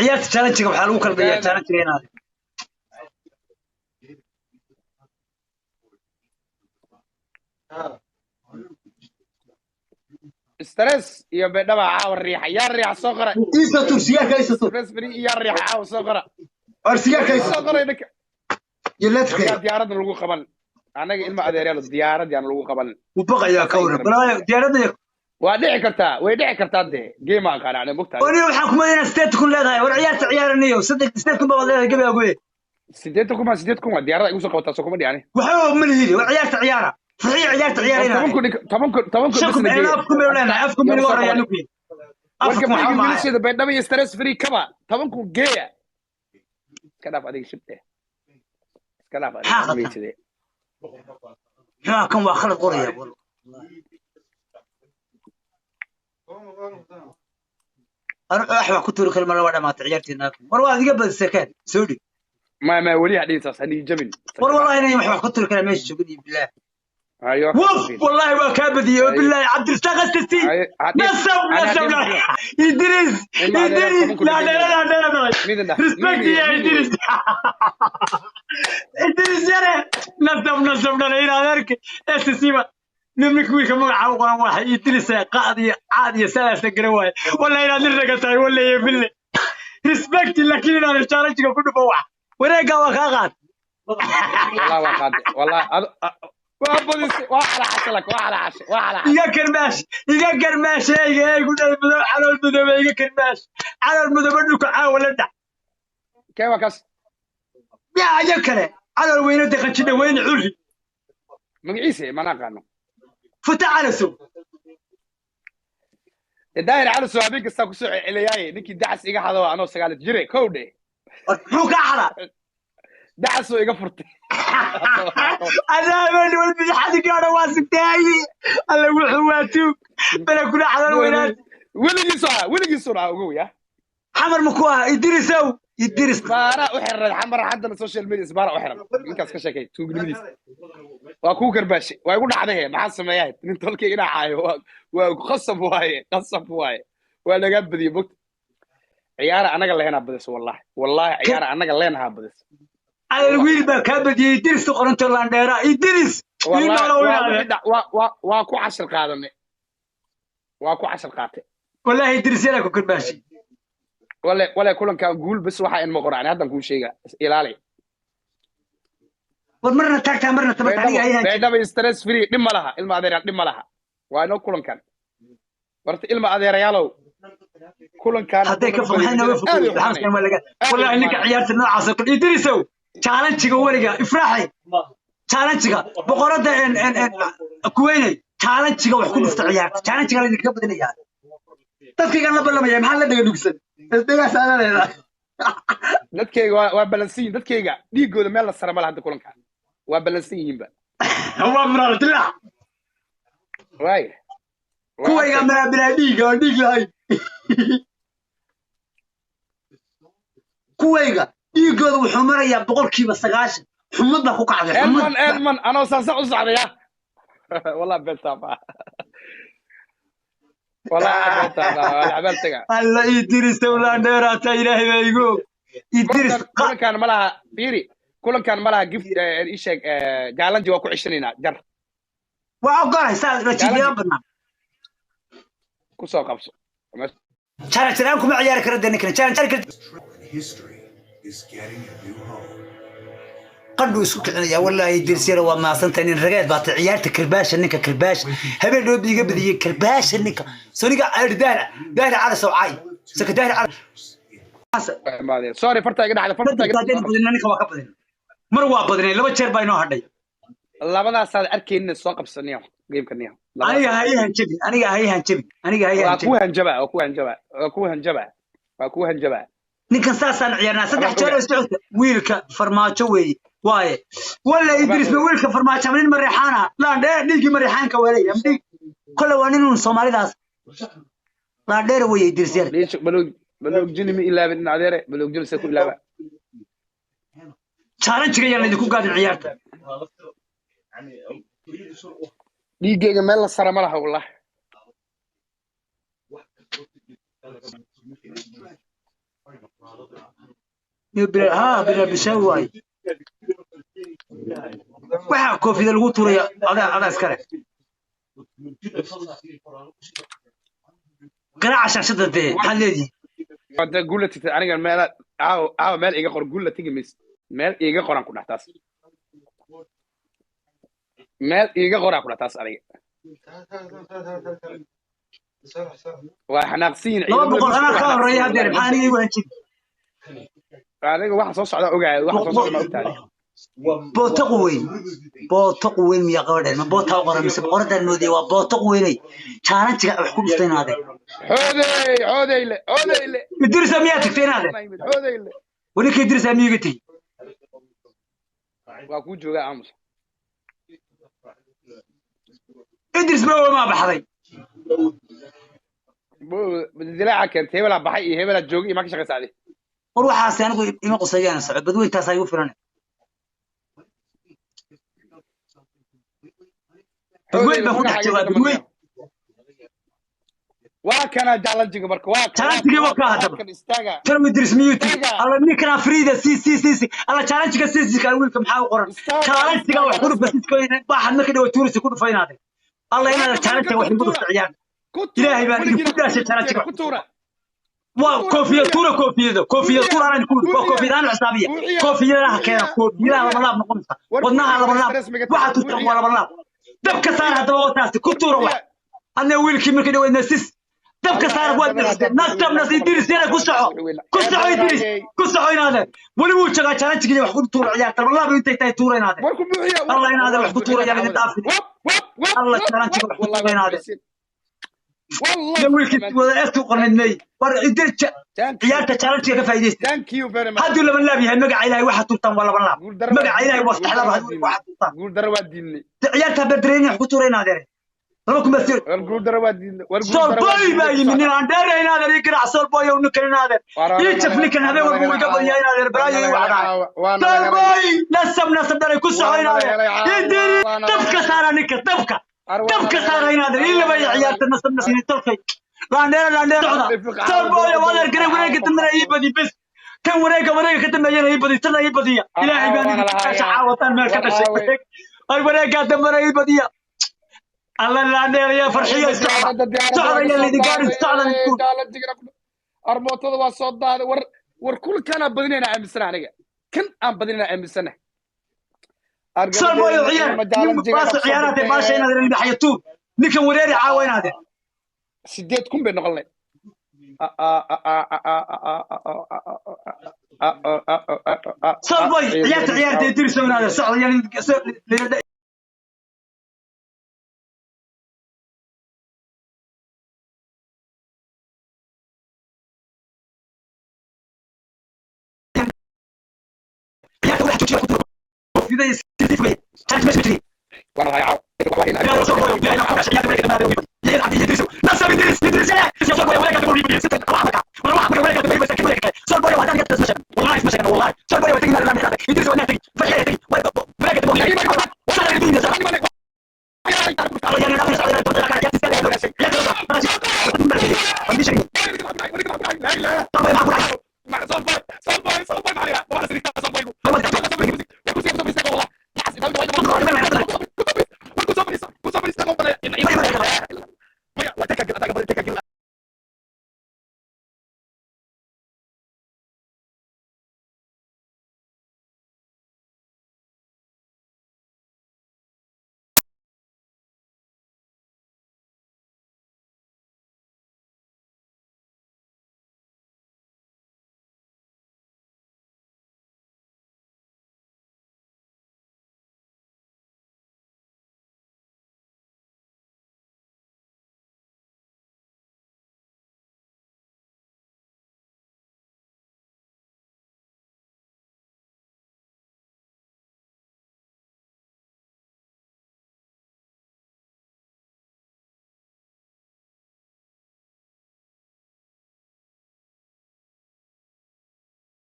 عيال تشالنج وحلو كل عيال تشالنج هنا ستريس يا بدبا عاو الريحه يا الريحه صغرى إيسا ترسيا كيسا ستريس فري يا الريحه عاو صغرى أرسيا كيسا صغرى انك يلتك يا ديارنا لوgu qaban anaga ilma adeeryal diyaarad yaan lagu qaban وبقى يا كورة بلا ديارة waa dhici kartaa de geema qaraacne mugtahay وني وحكم أنا ستة كل هذا والعيال عيال النيو صدق ستة كل بعض هذا قبل أقول sideedku waa diyaarada igu soo qabataa soo kuma dhicani وحوم من هذي والعيال عيارة صحيح عيال عيارين tobanku شكم أنا أفكم ولا أفكم من ورا يا نبي أفكم marka wiilashada baydhabo iyo stress free kaba tobanku geeya iska dhaaf adiga shibte iska dhaaf adiga meeside ها كم واخر قرية أنا أحوى كنت لك المرة واحدة ما تعيرتي هناك مرة هذه قبل السكان سوري ما ولي حديث هذه جميل والله أنا أحوى كنت لك أنا ماشي شغلي بالله ايوه وف والله ما كابدي بالله عبد الرزاق السيسي نسب إدريس لا ريسبكت يا إدريس إدريس يا نسب لا هنا السيسي نملك ويك مقعد واحد إدريس قاضي عادي سلاسة قروي ولا إلى نرجع ولا يبلي ريسبكت لكن أنا اشتريت كل بوح ورجع وخاغات والله وقاد والله وعلى عسلك يا كرماش يقول على المذهب يا كرماش على المذهب انك عاول انت كيف كاس يا كره على الوين دخلت وين عري مقعيسه ما نقانو فتح على سوق الداير على سوابيك استاكو سو علياي نكي دعس iga xado ano 9 jire kowde muxuu ka xala دعس iga furtay أنا من ولد حد كان واسك تاعي الله وحواتوك بلا كل حدا وينات ولقي سرعة أقول يا حمر مكواه يدرس بارا أحرر الحمر حتى السوشيال ميديا بارا أحرر إنكاس كشكي توق الميديا وأكو كرباش ويقول عليه مع السمايات من تلقي هنا عاي وخصب واي وأنا قبل ذي بوك عيارة أنا قال هنا بدس والله عيارة أنا قال هنا بدس على الويل بكابد يدرس قرنت لانديرا يدرس والله واكو 10 قادمه واكو 10 قاته والله يدرس لك كل ماشي ولا كلن كان قول بس waxa in ma qoraan hadan ku sheega ilaali marna taagta marna tabta aniga ayaan beedaba stress free dhima laha ilma adeer dhima laha waa inoo kulan kan warta ilma adeerayaalow kulan kan haday ka fogaana way fogaana waxaan ma laga wallahi ninka ciyaarta noocaas oo kale idrisow challenge-ga wariga ifraaxay challenge-ga boqorada kuweynay challenge-ga wax ku dhufta ciyaarta challenge-ga la idinka badinaya dadkayga la ballamaya maxaa la dhaga dhugsan isdagaas aan leeyahay dadkayga waa balansiin dadkayga dhiigooda meel la sara ma laha kulanka waa balansiin yihiinba waa marar dilaa waay kuwayga ma bila dhiig lahay kuwayga dhiigooda wuxuu marayaa 9% xumada ku kacday edman anoo saasa u socdaya wallahi beeltaba والله عبالتك الله يدرس ولا نيرات إلهي ما يقول يدرس كان ملها بيري كان ملها جفت إيش جالن جوا 20 جر وعقاري سال رتيجي بدنا كوسا قبص شارك تنامكم عيارك ردنا كنا شارك قدو يسوق يا والله يدرس يا وما سنتين رجعت بعد عيارتك كرباش انك كرباش هبل لو بيجي بدي كرباش انك سونيقا داير على سوعاي سك داير على سوري فرتا قد على فرتا قد انك ما قبل مروا بدني لو جير باينو هدي labadaas aad arkeen soo qabsanayo geemkaniyo aniga hayhan ku hanjaba ninkan saasaan ciyaarnaa 3 jeer oo socodka wiilka farmaajo weey waaye wala idris wiilka farmaajo min marixaana la dhigi marixaanka weelay amdi kala waa nin Soomaalidaas la dheer weey idris yar leesh balog jini mi ilaaba in adeere balog jini ku ilaaba challenge-ga yaan idinku gaadin ciyaarta dhiigayga meel la sara ma laha wallahi ها بلا بشواي waxa koofida lagu tuuraya ada iskale garaac shashada de xaleedi wada guulati aniga meel iga qor guulati gimis meel iga qoran ku dhaxtaas meel iga qoran ku dhaxtaas aniga waa xanaaqsiin laba boqol ana ka horeeya hadda maxaan igu hanjin aniga waxa soo socda ogaay waxa soo socda ma ogtahay booto weyn miya qabadhay ma boota qoran mise qoradan moodiyay waa booto weynay challenge-ga wax ku dhuftaynaade xodeyle idris miya tagtaynaade xodeyle wali ka idris miya gati waa ku jooga aamus idris ma baxday dilaaca keentay hebela baxay iyo hebela joogi iyo ma ka shaqaysaade war waxaas anigu ima qosayaan socod badweyntaas ay u filan بدوين بكون حجوا بدوين واكنا جالنجي برك واكنا جالنجي وكا ترى مدرس ميوتي الله نيكنا فريده سي الله جالنجي سي كان ويلكم حاو قرن جالنجي وحور بس واحد ما كده تورس يكون فايناده الله ينا جالنجي وحنا بدو عيال الهي بارك فيك داش جالنجي كوره وكوفيه كوفيه انا نقول كوفيه انا حسابيه كوفيه راح كان كوفيه لا بلاب نقول ودناها لا بلاب واحد تطلع ولا بلاب دبك صار هذا وقتاس كنتو روح انا ويلكي مركي دو نسيس دبك صار واد نكتب ناس يدير سيره كسعو يدير كسعو هذا ولي وجهك جالنجي wax ku tuur ciyaarta wallahi intay tay tuuraynaade الله ينادى wax ku tuuraya mid dhaafin الله جالنجي wax ku tuuraynaade والله ويلكي wada astu qornay war idilka ciyaarta jaalnjiga ka faa'iideysta thank you very much haduu laba laab yahay magaca ilaahay waxa turtan wala laab magaca ilaahay wastax laba waxa turtan guul daro waa diinay ciyaarta bedreeni wax ku tuuraynaade laba kuma sir guul daro waa diinay war guul daro boy baa yimid aan dheeraynaade ii sol boy oo nukaninaade ii jafnikan habeen walba way gabayaynaade baraayay waxda boy nasab dare ku socoynaade idiri dabka saaranika dabka saaraynaade illa bay ciyaarta nasab tolkay لاندير سالبويا ولا القريب ولا قد من أي بدي بس كان وراك قد من أي بدي تلا أي بدي إلهي بني شعوطان ما كذا شيء الوراك قد من أي بدي الله لاندير يا فرحية صعدة يا اللي قاعد صعدة نقول أرموت هذا وصوت هذا ور كان بدينا عام السنة عليك كن بدينا عام السنة سالبويا عيال باص عيالات باش هنا اللي بحيطون نكن وريري عاوين هذا سيدات كم بنقلنا صبي عيال يدرسون هذا صعب يعني والله